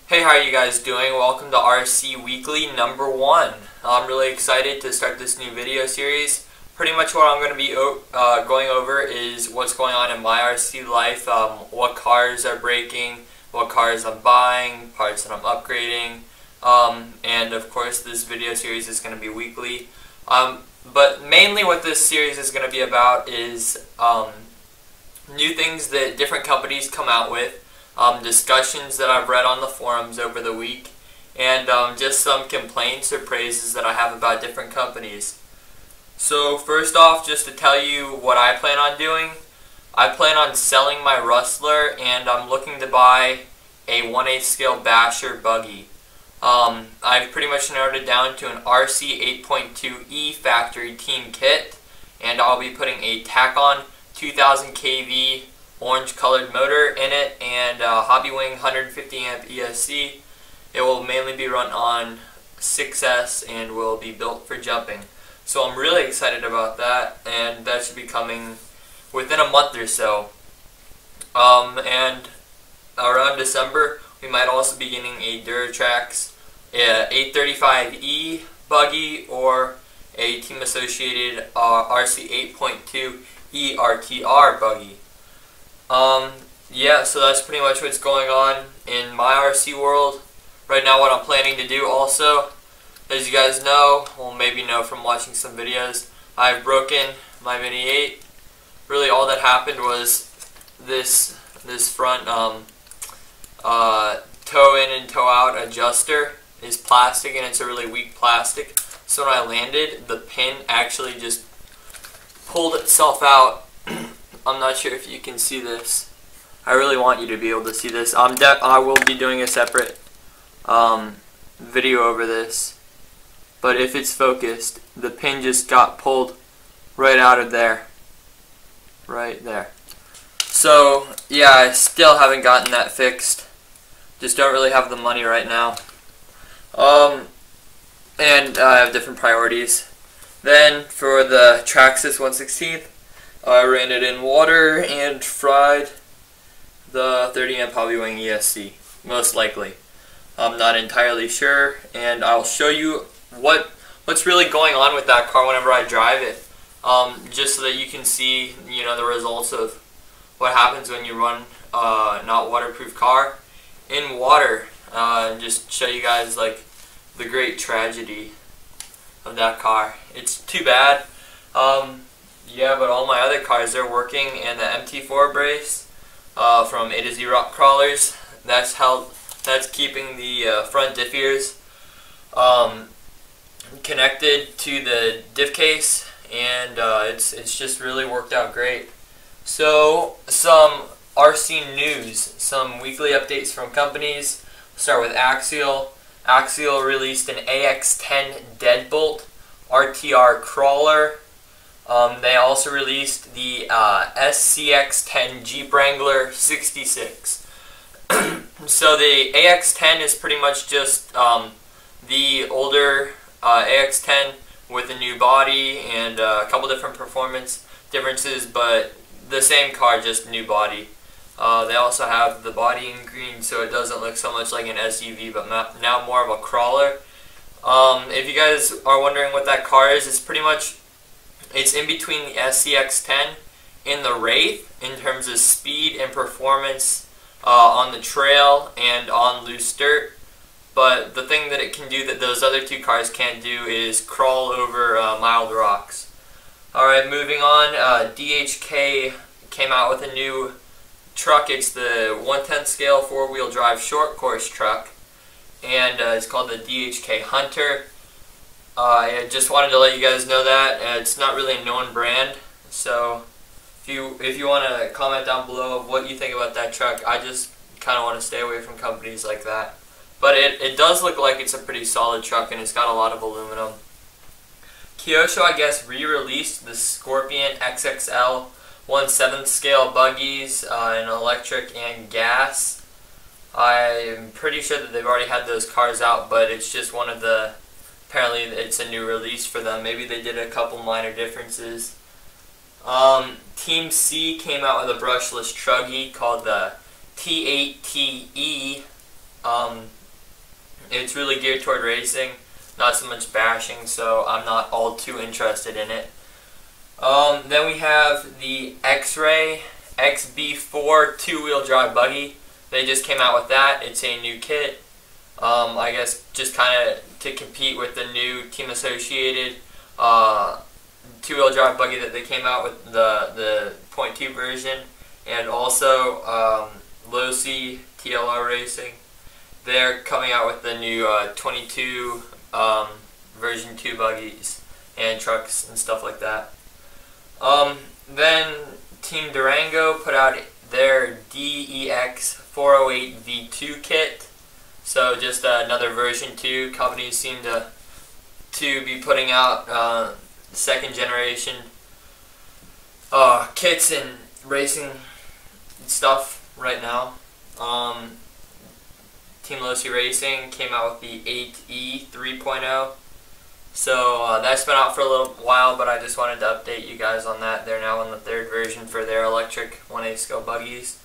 Hey, how are you guys doing? Welcome to Irc Weekly number 1. I'm really excited to start this new video series. Pretty much what I'm going to be going over is what's going on in my RC life, what cars are breaking, what cars I'm buying, parts that I'm upgrading, and of course this video series is going to be weekly. But mainly what this series is going to be about is new things that different companies come out with, discussions that I've read on the forums over the week, and just some complaints or praises that I have about different companies. So first off, just to tell you what I plan on doing, I plan on selling my Rustler, and I'm looking to buy a 1/8 scale Basher buggy. I've pretty much narrowed it down to an RC 8.2E factory team kit, and I'll be putting a tack-on 2000 kV orange colored motor in it and Hobbywing 150 amp ESC. It will mainly be run on 6S and will be built for jumping. So I'm really excited about that, and that should be coming within a month or so. And around December we might also be getting a Duratrax 835E buggy or a team associated RC 8.2 ERTR buggy. Yeah, so that's pretty much what's going on in my RC world. Right now what I'm planning to do also, as you guys know, well maybe know from watching some videos, I've broken my Mini 8. Really all that happened was this front toe in and toe out adjuster is plastic, and it's a really weak plastic. So when I landed, the pin actually just pulled itself out. I'm not sure if you can see this. I really want you to be able to see this. I will be doing a separate video over this. But if it's focused, the pin just got pulled right out of there. Right there. So, yeah, I still haven't gotten that fixed. Just don't really have the money right now. And I have different priorities. Then, for the Traxxas 1/16th, I ran it in water and fried the 30 amp Hobbywing ESC, most likely. I'm not entirely sure, and I'll show you what's really going on with that car whenever I drive it, just so that you can see, the results of what happens when you run a not waterproof car in water, and just show you guys like the great tragedy of that car. It's too bad. Yeah, but all my other cars, they're working, and the MT4 brace from A to Z Rock Crawlers, that's keeping the front diff ears connected to the diff case, and it's just really worked out great. So some RC news, some weekly updates from companies. We'll start with Axial. Axial released an AX10 Deadbolt RTR crawler. They also released the SCX10 Jeep Wrangler 66. So the AX10 is pretty much just the older AX10 with a new body and a couple different performance differences, but the same car, just new body. They also have the body in green, so it doesn't look so much like an SUV, but now more of a crawler. If you guys are wondering what that car is, it's in between the SCX10 and the Wraith in terms of speed and performance on the trail and on loose dirt. But the thing that it can do that those other two cars can't do is crawl over mild rocks. Alright, moving on, DHK came out with a new truck. It's the 1/10 scale 4-wheel drive short course truck, and it's called the DHK Hunter. I just wanted to let you guys know that it's not really a known brand, so if you want to comment down below of what you think about that truck. I just kind of want to stay away from companies like that. But it does look like it's a pretty solid truck, and it's got a lot of aluminum. Kyosho, I guess, re-released the Scorpion XXL 1/7 scale buggies in electric and gas. I'm pretty sure that they've already had those cars out, but it's just one of the, apparently it's a new release for them. Maybe they did a couple minor differences. Team C came out with a brushless truggy called the T8TE. It's really geared toward racing, not so much bashing, so I'm not all too interested in it. Then we have the X-Ray XB4 two-wheel drive buggy. They just came out with that. It's a new kit. I guess just kind of to compete with the new Team Associated two-wheel drive buggy that they came out with, the .2 version, and also Losi TLR Racing. They're coming out with the new 22 version 2 buggies and trucks and stuff like that. Then Team Durango put out their DEX 408 V2 kit. So just another version 2. Companies seem to be putting out second generation kits and racing stuff right now. Team Losi Racing came out with the 8E 3.0. So that's been out for a little while, but I just wanted to update you guys on that. They're now on the third version for their electric 1/8 scale buggies.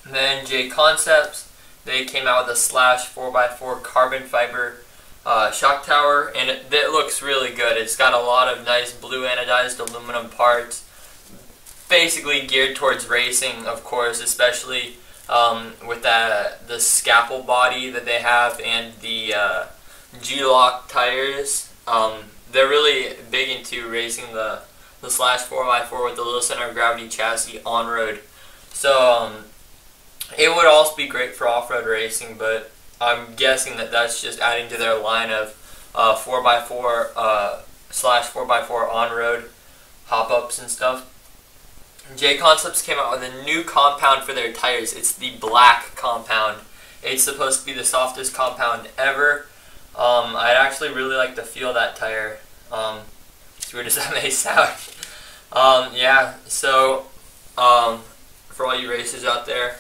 And then J Concepts, they came out with a Slash 4x4 carbon fiber shock tower, and it looks really good. It's got a lot of nice blue anodized aluminum parts, basically geared towards racing, of course, especially with the scalpel body that they have and the G-Lock tires. They're really big into racing the Slash 4x4 with the low center of gravity chassis on road. So it would also be great for off-road racing, but I'm guessing that that's just adding to their line of 4x4 Slash 4x4 on-road hop-ups and stuff. J Concepts came out with a new compound for their tires. It's the black compound. It's supposed to be the softest compound ever. I'd actually really like to feel that tire, as weird as that may sound. Yeah, so for all you racers out there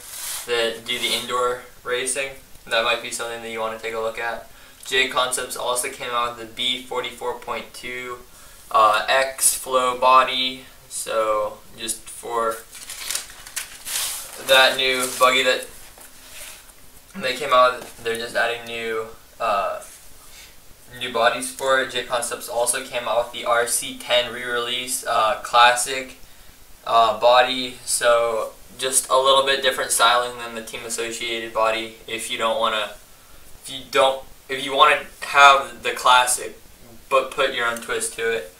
that do the indoor racing, that might be something that you want to take a look at. J Concepts also came out with the B44.2 X Flow body, so just for that new buggy that they came out with, they're just adding new bodies for it. J Concepts also came out with the RC10 re-release classic body, so just a little bit different styling than the Team Associated body. If you want to have the classic but put your own twist to it.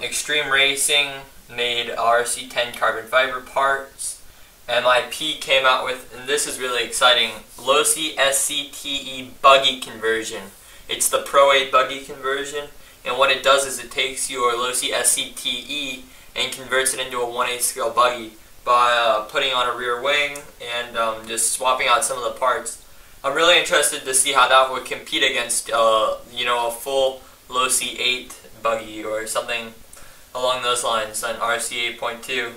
Extreme Racing made RC10 carbon fiber parts. MIP came out with, and this is really exciting, Losi SCTE buggy conversion. It's the Pro 8 buggy conversion, and what it does is it takes your Losi SCTE and converts it into a 1/8 scale buggy by putting on a rear wing and just swapping out some of the parts. I'm really interested to see how that would compete against a full Losi 8 buggy or something along those lines, an RC 8.2.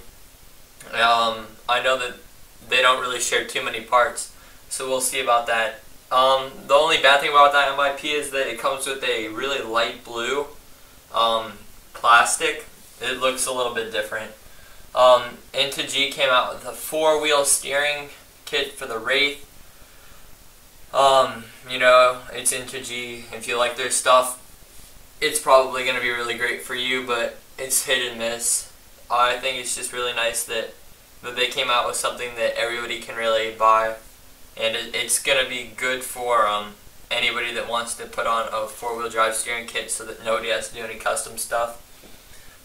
I know that they don't really share too many parts, so we'll see about that. The only bad thing about that MIP is that it comes with a really light blue plastic. It looks a little bit different. Into G came out with a 4-wheel steering kit for the Wraith. It's Into G. If you like their stuff, it's probably going to be really great for you, but it's hit and miss. I think it's just really nice that they came out with something that everybody can really buy, and it's going to be good for anybody that wants to put on a 4-wheel drive steering kit so that nobody has to do any custom stuff.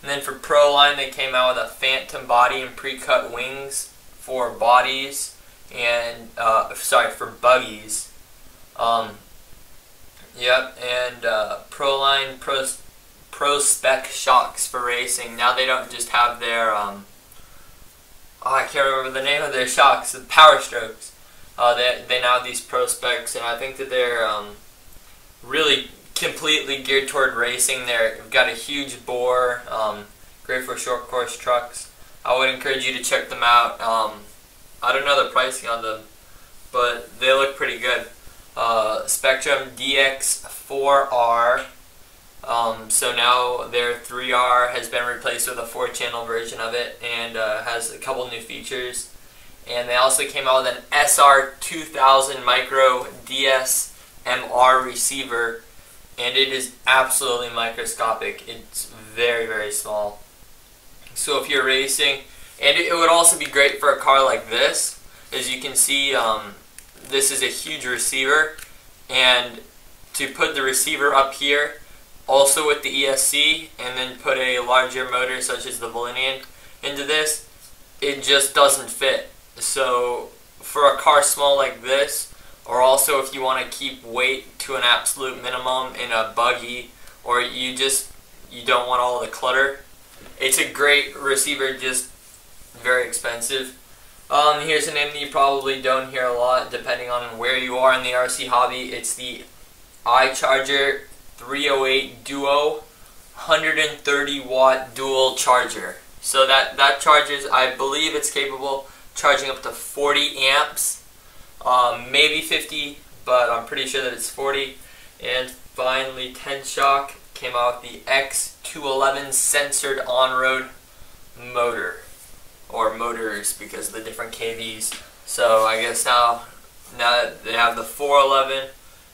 And then for Pro Line, they came out with a Phantom body and pre-cut wings for bodies and for buggies. Pro Line Pro Spec shocks for racing. Now they don't just have their I can't remember the name of their shocks, the Power Strokes. They now have these Pro Specs, and I think that they're really completely geared toward racing. They've got a huge bore, great for short course trucks. I would encourage you to check them out. I don't know the pricing on them, but they look pretty good. Spectrum DX4R. So now their 3R has been replaced with a 4-channel version of it, and has a couple new features. And they also came out with an SR2000 Micro DS MR receiver, and it is absolutely microscopic. It's very, very small. So if you're racing, and it would also be great for a car like this. As you can see, this is a huge receiver, and to put the receiver up here, also with the ESC, and then put a larger motor such as the Valinian into this, it just doesn't fit. So for a car small like this, or also if you want to keep weight to an absolute minimum in a buggy, or you don't want all the clutter, it's a great receiver, just very expensive. Here's a name that you probably don't hear a lot depending on where you are in the RC hobby. It's the iCharger 308 Duo 130 watt dual charger. So that charges, I believe it's capable charging up to 40 amps, maybe 50, but I'm pretty sure that it's 40. And finally, Tenshock came out with the X211 censored on-road motor, or motors because of the different KVs. So I guess now that they have the 411,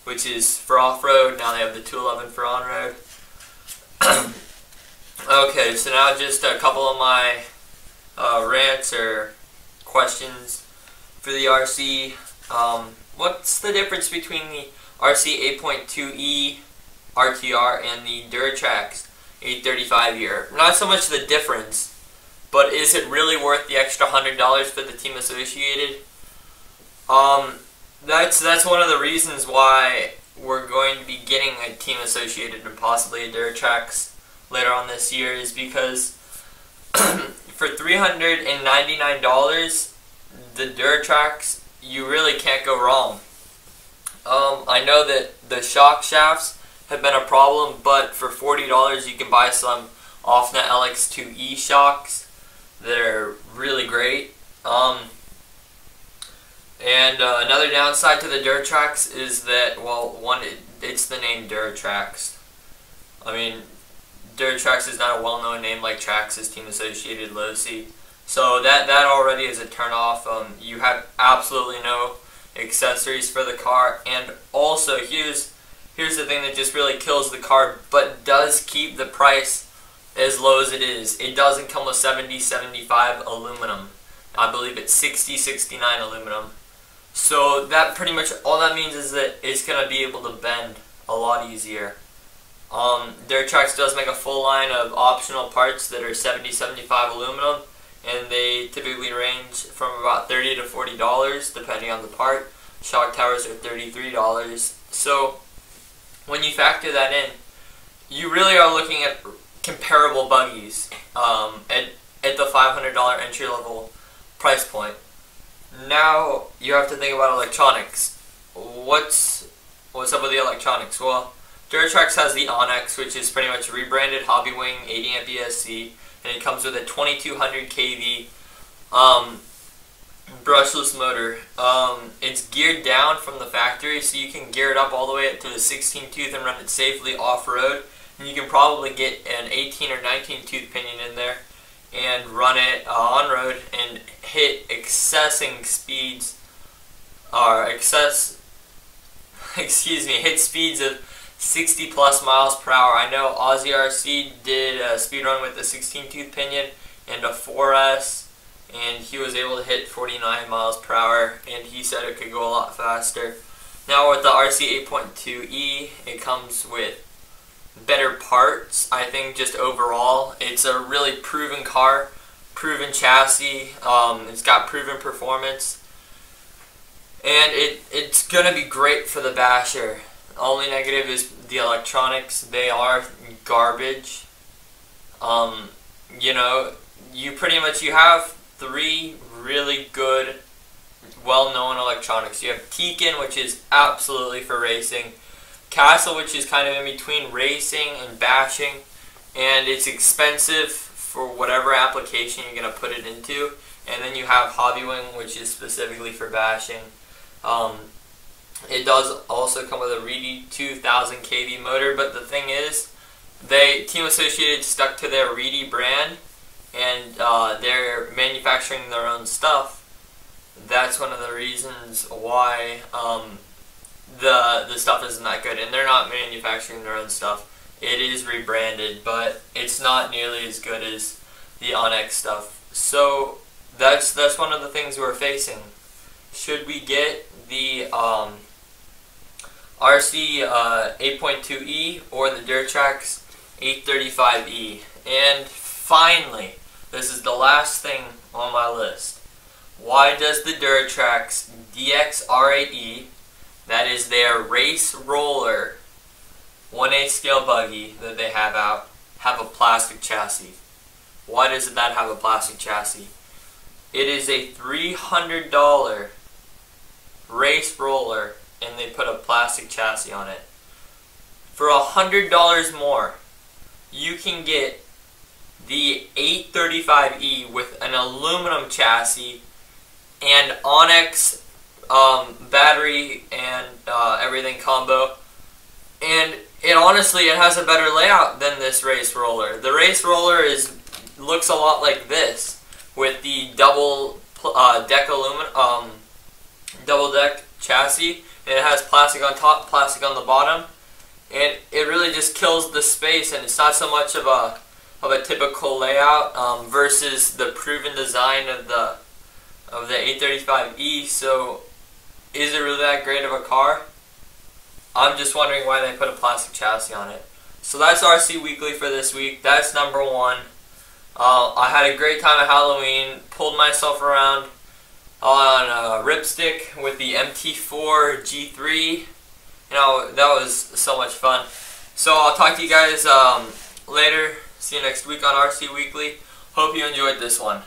which is for off-road, now they have the 211 for on-road. Okay, so now just a couple of my rants or questions for the RC. What's the difference between the RC 8.2E RTR and the Duratrax 835 year? Not so much the difference, but is it really worth the extra $100 for the Team Associated? That's one of the reasons why we're going to be getting a Team Associated and possibly a Duratrax later on this year, is because for $399, the Duratrax, you really can't go wrong. I know that the shock shafts have been a problem, but for $40 you can buy some off-net LX2E shocks that are really great. Another downside to the Duratrax is that, well, one, it's the name Duratrax. I mean, Duratrax is not a well-known name like Traxxas Team Associated Losi. So that already is a turn-off. You have absolutely no accessories for the car, and also here's the thing that just really kills the car, but does keep the price as low as it is. It doesn't come with 70-75 aluminum. I believe it's 60-69 aluminum. So that pretty much all that means is that it's gonna be able to bend a lot easier. Duratrax does make a full line of optional parts that are 70-75 aluminum, and they typically range from about $30 to $40 depending on the part. Shock towers are $33. So when you factor that in, you really are looking at comparable buggies at the $500 entry level price point. Now you have to think about electronics. What's up with the electronics? Well, Duratrax has the Onyx, which is pretty much rebranded Hobbywing 80 amp ESC, and it comes with a 2200 kV brushless motor. It's geared down from the factory, so you can gear it up all the way up to a 16 tooth and run it safely off-road. And you can probably get an 18 or 19 tooth pinion in there and run it on-road and hit hit speeds of 60 plus miles per hour. I know Aussie RC did a speed run with a 16 tooth pinion and a 4S, and he was able to hit 49 miles per hour, and he said it could go a lot faster. Now with the RC 8.2E, it comes with better parts. I think just overall, it's a really proven car, proven chassis, it's got proven performance, and it's gonna be great for the basher. The only negative is the electronics. They are garbage. You know, you have three really good, well-known electronics. You have Tekin, which is absolutely for racing. Castle, which is kind of in between racing and bashing, and it's expensive for whatever application you're going to put it into. And then you have Hobbywing, which is specifically for bashing. It does also come with a Reedy 2000 kV motor, but the thing is, Team Associated stuck to their Reedy brand, and they're manufacturing their own stuff. That's one of the reasons why the stuff isn't that good, and they're not manufacturing their own stuff. It is rebranded, but it's not nearly as good as the Onyx stuff. So that's one of the things we're facing. Should we get the RC 8.2E or the DurTrax 835E? And finally, this is the last thing on my list. Why does the DurTrax DX-R8E, that is their race roller 1/8 scale buggy that they have out, have a plastic chassis? Why does that have a plastic chassis? It is a $300 race roller, and they put a plastic chassis on it. For $100 more, you can get the 835E with an aluminum chassis and Onyx battery and everything combo, and it has a better layout than this race roller. The race roller looks a lot like this, with the double deck chassis, and it has plastic on top, plastic on the bottom, and it really just kills the space, and it's not so much of a typical layout versus the proven design of the 835E. So is it really that great of a car? I'm just wondering why they put a plastic chassis on it. So that's RC Weekly for this week. That's number one. I had a great time at Halloween. Pulled myself around on a ripstick with the MT4 G3. You know, that was so much fun. So I'll talk to you guys later. See you next week on RC Weekly. Hope you enjoyed this one.